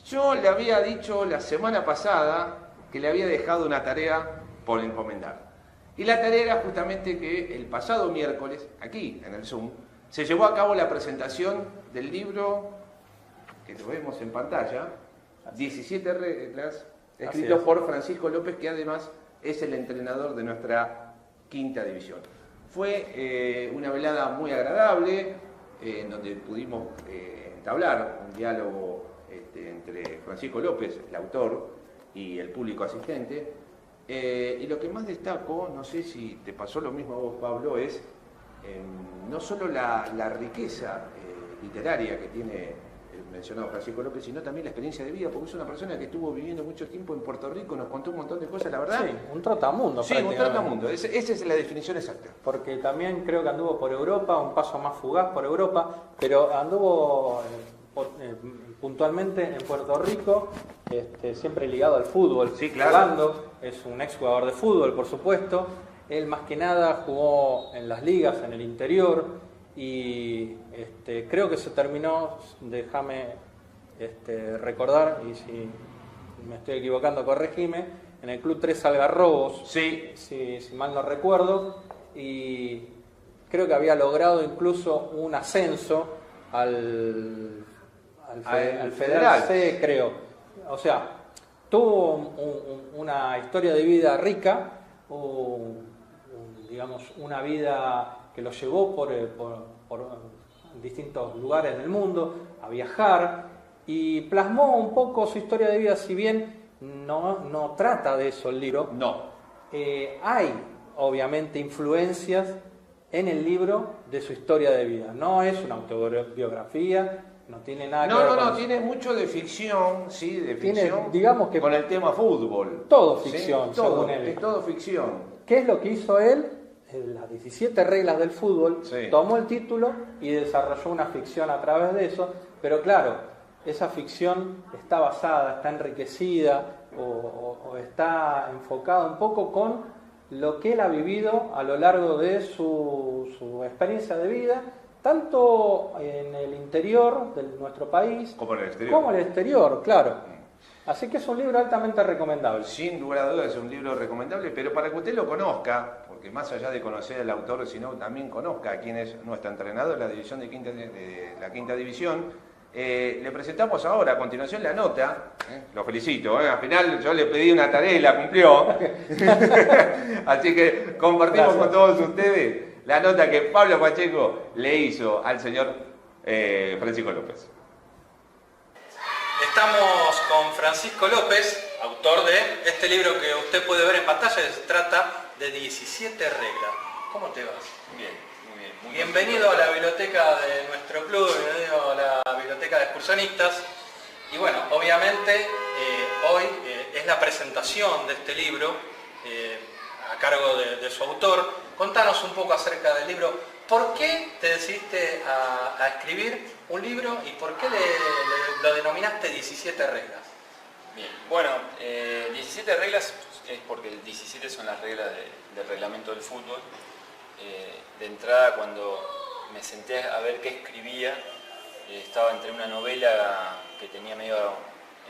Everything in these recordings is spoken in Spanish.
Yo le había dicho la semana pasada que le había dejado una tarea por encomendar. Y la tarea era justamente que el pasado miércoles, aquí en el Zoom, se llevó a cabo la presentación del libro que lo vemos en pantalla, 17 reglas, escrito por Francisco López, que además es el entrenador de nuestra quinta división. Fue una velada muy agradable, en donde pudimos entablar un diálogo entre Francisco López, el autor, y el público asistente. Y lo que más destaco, no sé si te pasó lo mismo a vos, Pablo, es no solo la riqueza literaria que tiene el mencionado Francisco López, sino también la experiencia de vida, porque es una persona que estuvo viviendo mucho tiempo en Puerto Rico, nos contó un montón de cosas, la verdad. Sí, un trotamundo. Sí, un trotamundo, esa es la definición exacta. Porque también creo que anduvo por Europa, un paso más fugaz por Europa, pero anduvo puntualmente en Puerto Rico, siempre ligado al fútbol, sí, claro. Jugando, es un exjugador de fútbol, por supuesto. Él más que nada jugó en las ligas, en el interior, y creo que se terminó, déjame recordar, y si me estoy equivocando, corregime, en el Club 3 Algarrobos, sí. si mal no recuerdo, y creo que había logrado incluso un ascenso al Federal C, creo. O sea, tuvo una historia de vida rica, digamos, una vida que lo llevó por distintos lugares del mundo a viajar, y plasmó un poco su historia de vida, si bien no trata de eso el libro. No. Hay obviamente influencias en el libro de su historia de vida. No es una autobiografía, no tiene nada que ver con eso. Tiene mucho de ficción, sí, de ficción, tiene, digamos que con el tema fútbol. Todo ficción, ¿sí? Todo, según él. es todo ficción. ¿Qué es lo que hizo él? Las 17 reglas del fútbol, sí. Tomó el título y desarrolló una ficción a través de eso, pero claro, esa ficción está basada, está enriquecida o está enfocada un poco con lo que él ha vivido a lo largo de su experiencia de vida, tanto en el interior de nuestro país como en el exterior, claro. Así que es un libro altamente recomendable. Sin lugar a dudas es un libro recomendable, pero para que usted lo conozca, porque más allá de conocer al autor, sino también conozca a quién es nuestro entrenador de la división de la quinta división, le presentamos ahora a continuación la nota. Lo felicito, al final yo le pedí una tarea y la cumplió. Así que compartimos con todos ustedes la nota que Pablo Pacheco le hizo al señor Francisco López. Estamos con Francisco López, autor de este libro que usted puede ver en pantalla, se trata de 17 reglas. ¿Cómo te vas? Bien, muy bien. Muy bienvenido a la biblioteca de nuestro club, bienvenido a la biblioteca de excursionistas. Y bueno, obviamente hoy es la presentación de este libro a cargo de su autor. Contanos un poco acerca del libro. ¿Por qué te decidiste a escribir un libro y por qué lo denominaste 17 reglas? Bien, bueno, 17 reglas es porque el 17 son las reglas del reglamento del fútbol. De entrada, cuando me senté a ver qué escribía, estaba entre una novela que tenía medio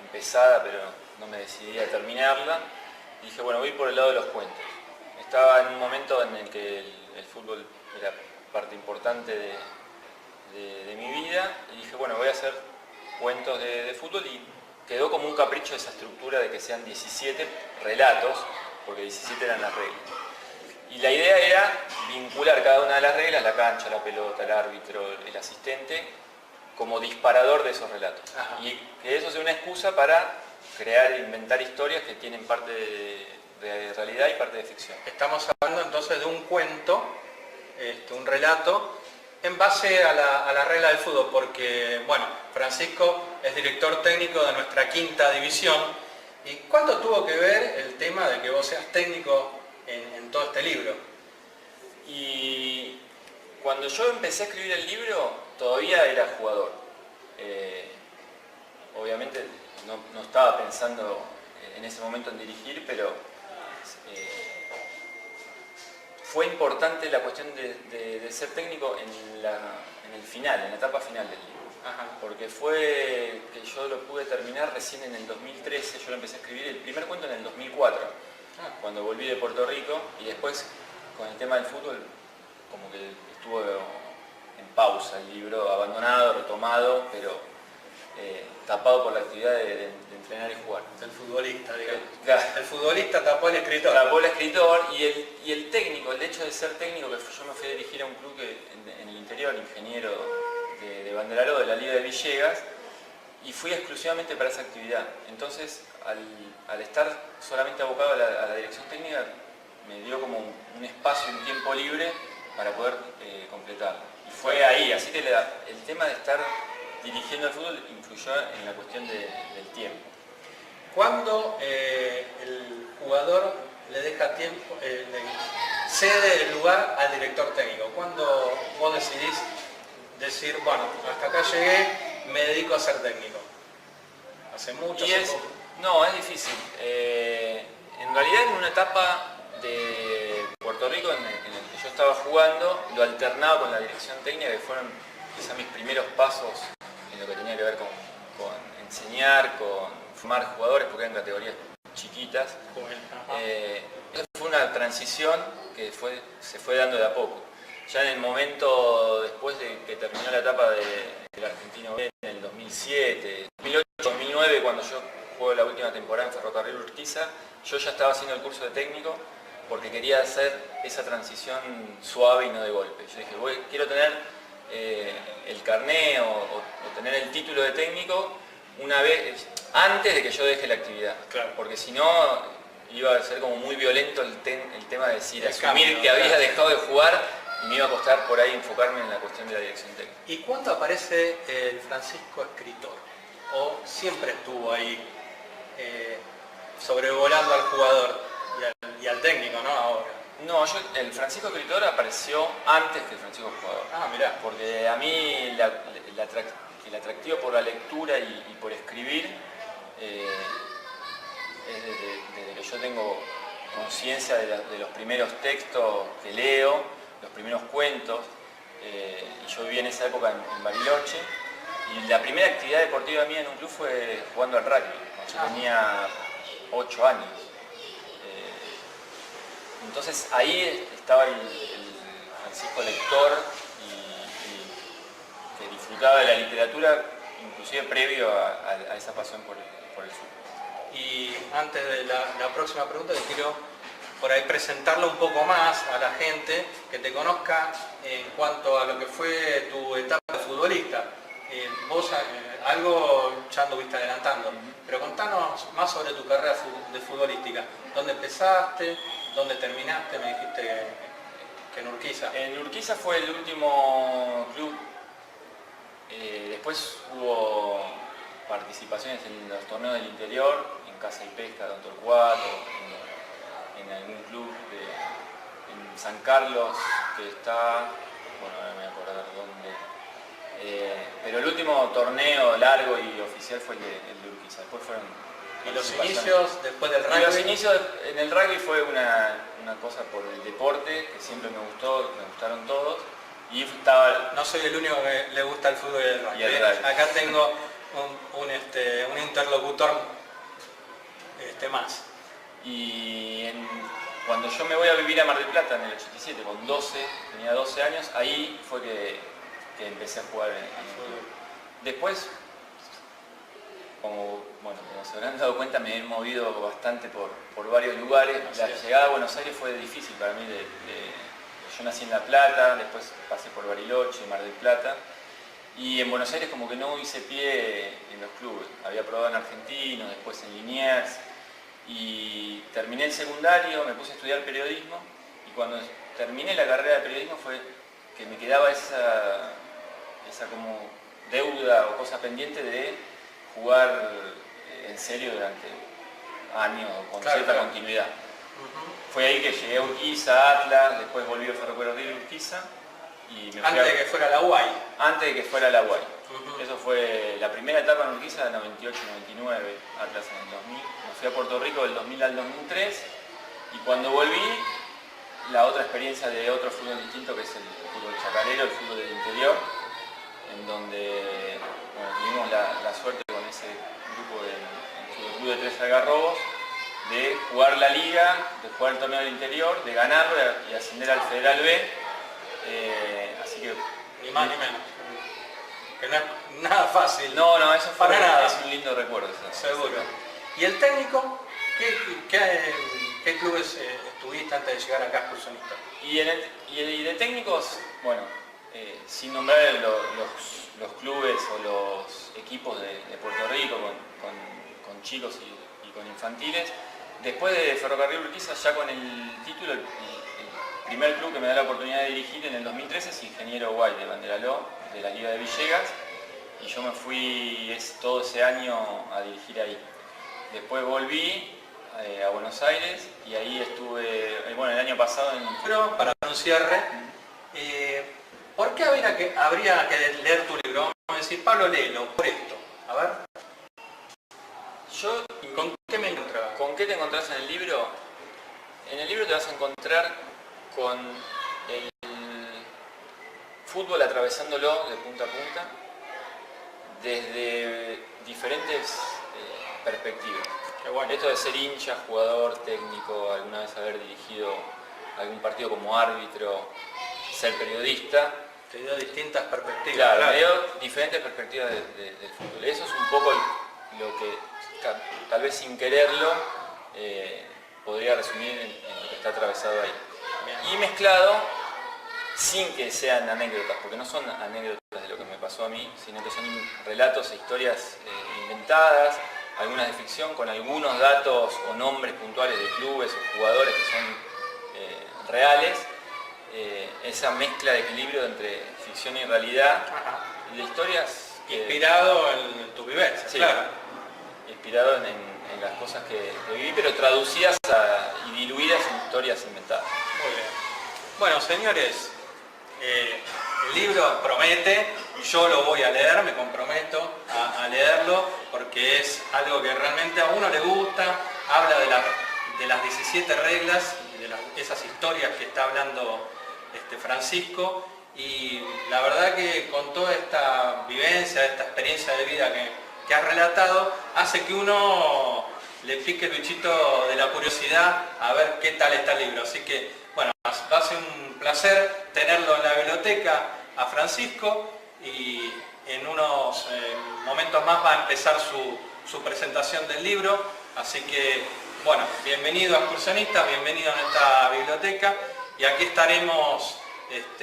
empezada, pero no me decidí a terminarla. Y dije, bueno, voy por el lado de los cuentos. Estaba en un momento en el que el fútbol era parte importante de mi vida, y dije, bueno, voy a hacer cuentos de fútbol, y quedó como un capricho esa estructura de que sean 17 relatos, porque 17 eran las reglas. Y la idea era vincular cada una de las reglas, la cancha, la pelota, el árbitro, el asistente, como disparador de esos relatos. Ajá. Y que eso sea una excusa para crear e inventar historias que tienen parte de realidad y parte de ficción. Estamos hablando entonces de un cuento, un relato, en base a la regla del fútbol, porque, bueno, Francisco es director técnico de nuestra quinta división. ¿Y cuánto tuvo que ver el tema de que vos seas técnico en todo este libro? Y cuando yo empecé a escribir el libro, todavía era jugador. Obviamente no estaba pensando en ese momento en dirigir, pero fue importante la cuestión de ser técnico en el final, en la etapa final del libro. Ajá. porque fue que yo lo pude terminar recién en el 2013, yo lo empecé a escribir el primer cuento en el 2004, cuando volví de Puerto Rico, y después con el tema del fútbol como que estuvo en pausa el libro, abandonado, retomado, pero tapado por la actividad de entrenar y jugar. El futbolista, digamos. Claro. El futbolista tapó al escritor. Tapó el escritor y el técnico, el hecho de ser técnico, que yo me fui a dirigir a un club en el interior, ingeniero de Banderaló, de la Liga de Villegas, y fui exclusivamente para esa actividad. Entonces, al estar solamente abocado a la dirección técnica, me dio como un espacio, un tiempo libre para poder completarlo. Y fue ahí, así que el tema de estar dirigiendo el fútbol influyó en la cuestión del tiempo. Cuando el jugador le deja tiempo, cede el lugar al director técnico, cuando vos decidís decir, bueno, hasta acá llegué, me dedico a ser técnico. Hace mucho, hace poco. No, es difícil. En realidad en una etapa de Puerto Rico en el que yo estaba jugando, lo alternaba con la dirección técnica, que fueron quizás mis primeros pasos en lo que tenía que ver con enseñar, con formar jugadores, porque eran categorías chiquitas. Eso fue una transición que se fue dando de a poco. Ya en el momento después de que terminó la etapa del Argentino B en el 2007, 2008, 2009, cuando yo jugué la última temporada en Ferrocarril Urquiza, yo ya estaba haciendo el curso de técnico porque quería hacer esa transición suave y no de golpe. Yo dije, quiero tener el carné o tener el título de técnico una vez antes de que yo deje la actividad. Claro. Porque si no iba a ser como muy violento el tema de decir, asumir que había dejado de jugar y me iba a costar por ahí enfocarme en la cuestión de la dirección técnica. ¿Y cuándo aparece el Francisco escritor? ¿O siempre estuvo ahí sobrevolando al jugador y al técnico, ¿no? Ahora. No, el Francisco escritor apareció antes que el Francisco jugador. Ah, mirá. Porque a mí el atractivo por la lectura y por escribir es desde que yo tengo conciencia de los primeros textos que leo, los primeros cuentos. Y yo viví en esa época en Bariloche. Y la primera actividad deportiva mía en un club fue jugando al rugby. Yo tenía 8 años. Entonces ahí estaba el Francisco lector y que disfrutaba de la literatura, inclusive previo a esa pasión por el fútbol. Y antes de la próxima pregunta, te quiero por ahí presentarlo un poco más a la gente, que te conozca en cuanto a lo que fue tu etapa de futbolista. Vos algo ya anduviste adelantando, pero contanos más sobre tu carrera de futbolística. ¿Dónde empezaste? ¿Dónde terminaste? Me dijiste que en Urquiza. En Urquiza fue el último club. Después hubo participaciones en los torneos del interior, en Casa y Pesca, Don Torcuato, en algún club en San Carlos, que está, bueno, ahora me voy a acordar dónde. Pero el último torneo largo y oficial fue el de Urquiza. Después fueron. ¿Y los inicios después del rugby? Y los inicios en el rugby fue una cosa por el deporte, que siempre me gustaron todos. Y estaba. No soy el único que le gusta el fútbol y el rugby. Acá tengo un interlocutor más. Y cuando yo me voy a vivir a Mar del Plata en el 87, tenía 12 años, ahí fue que empecé a jugar en el fútbol. Después, como se habrán dado cuenta, me he movido bastante por varios lugares. La llegada a Buenos Aires fue difícil para mí. Yo nací en La Plata, después pasé por Bariloche, Mar del Plata. Y en Buenos Aires como que no hice pie en los clubes. Había probado en Argentinos, después en Liniers. Y terminé el secundario, me puse a estudiar periodismo. Y cuando terminé la carrera de periodismo fue que me quedaba esa como deuda o cosa pendiente de jugar en serio durante años con cierta continuidad. Fue ahí que llegué a Urquiza, Atlas, después volví a Ferrocarril Urquiza. Antes de que fuera la UAI. Antes de que fuera la UAI. Eso fue la primera etapa en Urquiza, del 98-99, Atlas en el 2000. Me fui a Puerto Rico del 2000 al 2003 y cuando volví, la otra experiencia de otro fútbol distinto, que es el fútbol chacarero, el fútbol del interior. en donde bueno, tuvimos la suerte con ese grupo del Club de Tres Algarrobos de jugar la liga, de jugar el torneo del interior, de ganarlo y ascender al Federal B. Así que... Ni más ni menos. Que no es nada fácil. No, eso fue para nada. Es un lindo recuerdo. Seguro. ¿Y el técnico? ¿Qué clubes estuviste antes de llegar acá a Excursionista? Y de técnicos, bueno, sin nombrar los clubes o los equipos de Puerto Rico con chicos y con infantiles, después de Ferrocarril Urquiza, ya con el título, el primer club que me da la oportunidad de dirigir en el 2013 es Ingeniero Guay de Banderaló, de la Liga de Villegas, y yo me fui todo ese año a dirigir ahí. Después volví a Buenos Aires y ahí estuve, bueno, el año pasado Pero para un cierre, ¿por qué habría que leer tu libro? Vamos a decir, Pablo, léelo, por esto. A ver. ¿Con qué me encontrás? ¿Con qué te encontrás en el libro? En el libro te vas a encontrar con el fútbol atravesándolo de punta a punta desde diferentes perspectivas. Qué bueno. Esto de ser hincha, jugador, técnico, alguna vez haber dirigido algún partido como árbitro, ser periodista. Te dio distintas perspectivas. Claro, veo diferentes perspectivas del fútbol. Eso es un poco lo que, tal vez sin quererlo, podría resumir en lo que está atravesado ahí. Bien. Y mezclado, sin que sean anécdotas, porque no son anécdotas de lo que me pasó a mí, sino que son relatos e historias inventadas, algunas de ficción, con algunos datos o nombres puntuales de clubes o jugadores que son reales. Esa mezcla de equilibrio entre ficción y realidad, y de historias inspirado en tu vivencia, sí, claro. Inspirado en las cosas que viví, pero traducidas y diluidas en historias inventadas. Muy bien. Bueno, señores, el libro promete, yo lo voy a leer, me comprometo a leerlo, porque es algo que realmente a uno le gusta, habla de las 17 reglas, de esas historias que está hablando Francisco, y la verdad que con toda esta vivencia, esta experiencia de vida que has relatado, hace que uno le pique el bichito de la curiosidad a ver qué tal está el libro. Así que, bueno, va a ser un placer tenerlo en la biblioteca a Francisco, y en unos momentos más va a empezar su presentación del libro. Así que, bueno, bienvenido a Excursionistas, bienvenido a nuestra biblioteca, y aquí estaremos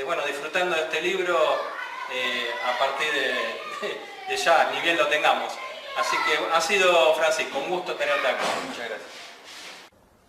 bueno, disfrutando de este libro a partir de ya, ni bien lo tengamos. Así que ha sido, Francisco, un gusto tenerte acá. Muchas gracias.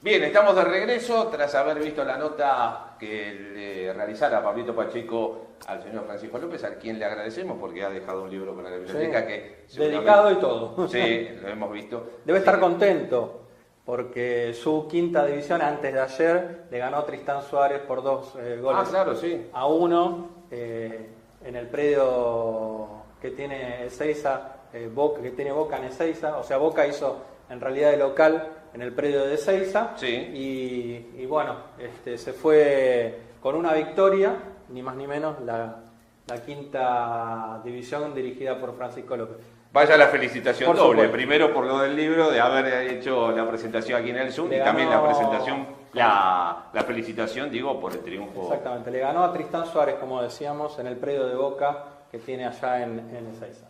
Bien, estamos de regreso tras haber visto la nota que le realizara Pablito Pacheco al señor Francisco López, a quien le agradecemos porque ha dejado un libro para la biblioteca, sí, que dedicado y todo. Sí, lo hemos visto. Debe estar contento porque su quinta división antes de ayer le ganó Tristán Suárez por 2 goles claro, sí. a 1 en el predio que tiene Ezeiza, que tiene Boca en Ezeiza. O sea, Boca hizo en realidad de local en el predio de Ezeiza, sí. y bueno, se fue con una victoria, ni más ni menos, la quinta división dirigida por Francisco López. Vaya la felicitación Por doble, supuesto. primero por lo del libro, de haber hecho la presentación aquí en el Zoom, y también la presentación, la felicitación, digo, por el triunfo. Exactamente, le ganó a Tristán Suárez, como decíamos, en el predio de Boca que tiene allá en Ezeiza.